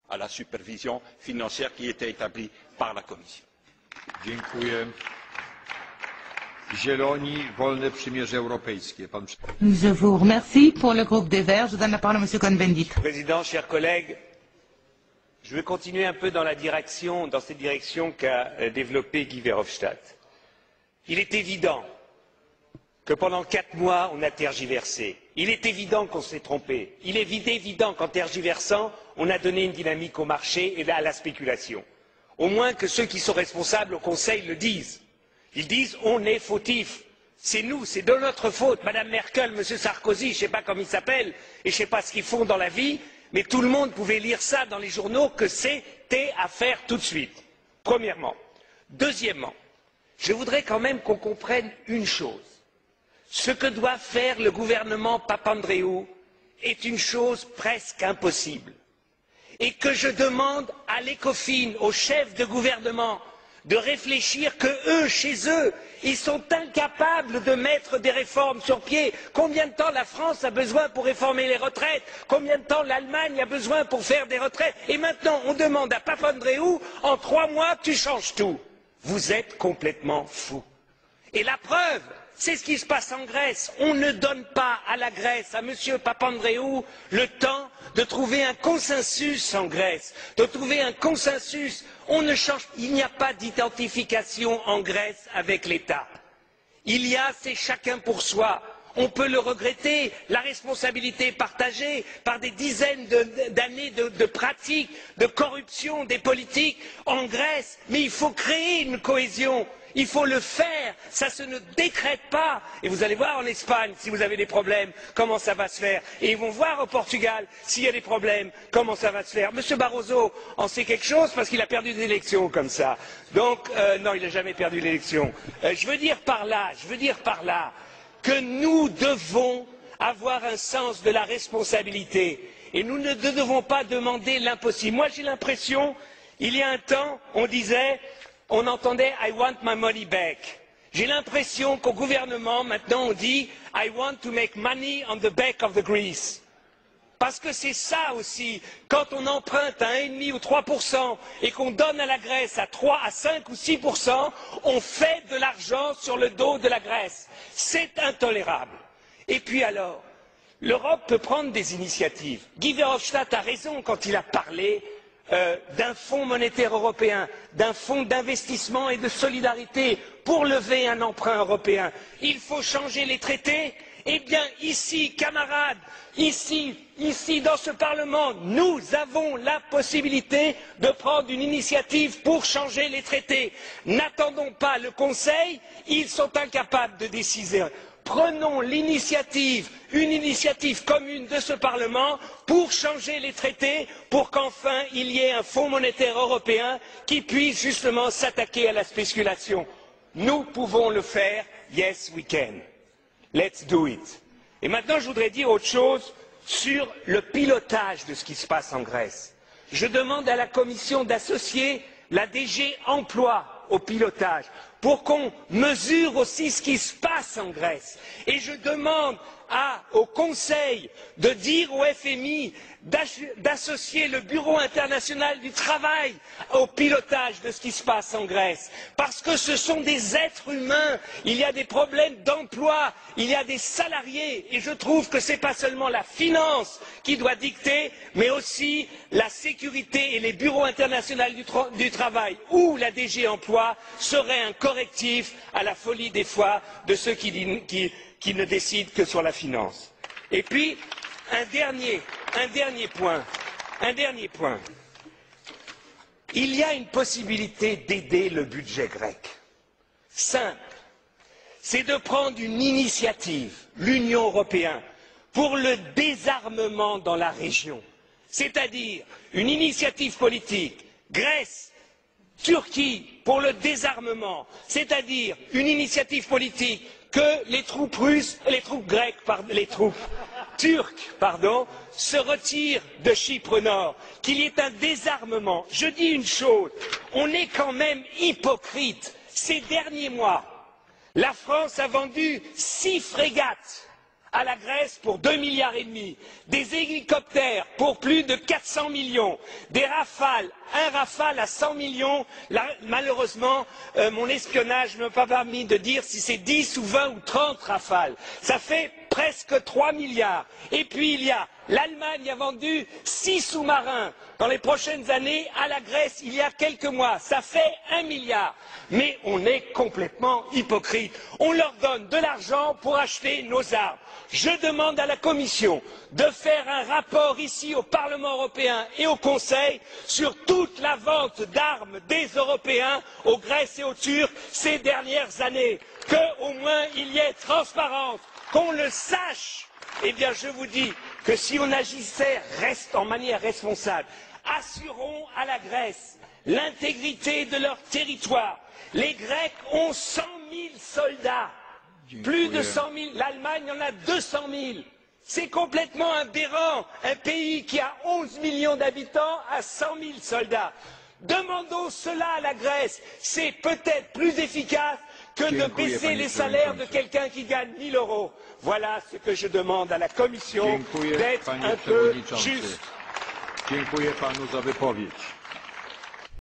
à la supervision financière qui était établie par la Commission. Dziękuję. Zieloni, Wolne Przymierze Europejskie. Je vous remercie. Pour le groupe des Verts, je donne la parole à M. Cohn-Bendit. Président, chers collègues, je vais continuer un peu dans cette direction qu'a développée Guy Verhofstadt. Il est évident que pendant 4 mois, on a tergiversé. Il est évident qu'on s'est trompé. Il est évident qu'en tergiversant, on a donné une dynamique au marché et à la spéculation. Au moins que ceux qui sont responsables au Conseil le disent. Ils disent on est fautifs. C'est nous, c'est de notre faute. Madame Merkel, Monsieur Sarkozy, je ne sais pas comment ils s'appellent et je ne sais pas ce qu'ils font dans la vie, mais tout le monde pouvait lire ça dans les journaux que c'était à faire tout de suite. Premièrement. Deuxièmement, je voudrais quand même qu'on comprenne une chose. Ce que doit faire le gouvernement Papandréou est une chose presque impossible. Et que je demande à l'ECOFIN, aux chefs de gouvernement, de réfléchir que eux, chez eux, ils sont incapables de mettre des réformes sur pied. Combien de temps la France a besoin pour réformer les retraites? Combien de temps l'Allemagne a besoin pour faire des retraites? Et maintenant, on demande à Papandréou, en 3 mois, tu changes tout. Vous êtes complètement fous. Et la preuve, c'est ce qui se passe en Grèce. On ne donne pas à la Grèce, à M. Papandréou, le temps de trouver un consensus en Grèce, de trouver un consensus. Il n'y a pas d'identification en Grèce avec l'État. C'est chacun pour soi. On peut le regretter, la responsabilité est partagée par des dizaines d'années de pratiques, de corruption des politiques en Grèce, mais il faut créer une cohésion. Il faut le faire, ça se ne décrète pas. Et vous allez voir en Espagne, si vous avez des problèmes, comment ça va se faire. Et ils vont voir au Portugal, s'il y a des problèmes, comment ça va se faire. Monsieur Barroso en sait quelque chose parce qu'il a perdu des élections comme ça. Donc, non, il n'a jamais perdu l'élection. Je veux dire par là que nous devons avoir un sens de la responsabilité. Et nous ne devons pas demander l'impossible. Moi, j'ai l'impression, il y a un temps, on entendait I want my money back. J'ai l'impression qu'au gouvernement, maintenant, on dit I want to make money on the back of the Greece. Parce que c'est ça aussi, quand on emprunte à 1,5 ou 3% et qu'on donne à la Grèce à 3, à 5 ou 6%, on fait de l'argent sur le dos de la Grèce. C'est intolérable. Et puis alors, l'Europe peut prendre des initiatives. Guy Verhofstadt a raison quand il a parlé d'un fonds monétaire européen, d'un fonds d'investissement et de solidarité pour lever un emprunt européen. Il faut changer les traités. Eh bien, ici, camarades, ici, dans ce Parlement, nous avons la possibilité de prendre une initiative pour changer les traités. N'attendons pas le Conseil, ils sont incapables de décider. Prenons l'initiative, une initiative commune de ce Parlement pour changer les traités, pour qu'enfin il y ait un fonds monétaire européen qui puisse justement s'attaquer à la spéculation. Nous pouvons le faire, yes we can. Let's do it. Et maintenant je voudrais dire autre chose sur le pilotage de ce qui se passe en Grèce. Je demande à la Commission d'associer la DG Emploi au pilotage, pour qu'on mesure aussi ce qui se passe en Grèce. Et je demande au Conseil de dire au FMI d'associer le Bureau international du travail au pilotage de ce qui se passe en Grèce. Parce que ce sont des êtres humains, il y a des problèmes d'emploi, il y a des salariés, et je trouve que ce n'est pas seulement la finance qui doit dicter, mais aussi la sécurité et les bureaux internationaux du travail ou la DG Emploi seraient un correctif à la folie des fois de ceux qui ne décident que sur la finance. Et puis, un dernier point. Il y a une possibilité d'aider le budget grec. Simple. C'est de prendre une initiative, l'Union européenne, pour le désarmement dans la région. C'est-à-dire une initiative politique, Grèce, Turquie, pour le désarmement. C'est-à-dire une initiative politique que les troupes turques, se retirent de Chypre Nord, qu'il y ait un désarmement. Je dis une chose, on est quand même hypocrite. Ces derniers mois, la France a vendu 6 frégates à la Grèce pour 2,5 milliards, des hélicoptères pour plus de 400 millions, des Rafales, un Rafale à 100 millions. Là, malheureusement, mon espionnage ne m'a pas permis de dire si c'est 10 ou 20 ou 30 Rafales. Ça fait presque 3 milliards. Et puis il y a l'Allemagne a vendu 6 sous-marins dans les prochaines années à la Grèce il y a quelques mois. Ça fait 1 milliard. Mais on est complètement hypocrite. On leur donne de l'argent pour acheter nos armes. Je demande à la Commission de faire un rapport ici au Parlement européen et au Conseil sur toute la vente d'armes des Européens aux Grecs et aux Turcs ces dernières années. Qu'au moins il y ait transparence, qu'on le sache. Eh bien, je vous dis que si on agissait en manière responsable, assurons à la Grèce l'intégrité de leur territoire. Les Grecs ont 100 000 soldats. Plus de 100 000, l'Allemagne en a 200 000. C'est complètement aberrant, un pays qui a 11 millions d'habitants a 100 000 soldats. Demandons cela à la Grèce, c'est peut-être plus efficace que de baisser les salaires de quelqu'un qui gagne 1 000 €. Voilà ce que je demande à la Commission, d'être un peu juste. Dziękuję panu za wypowiedź.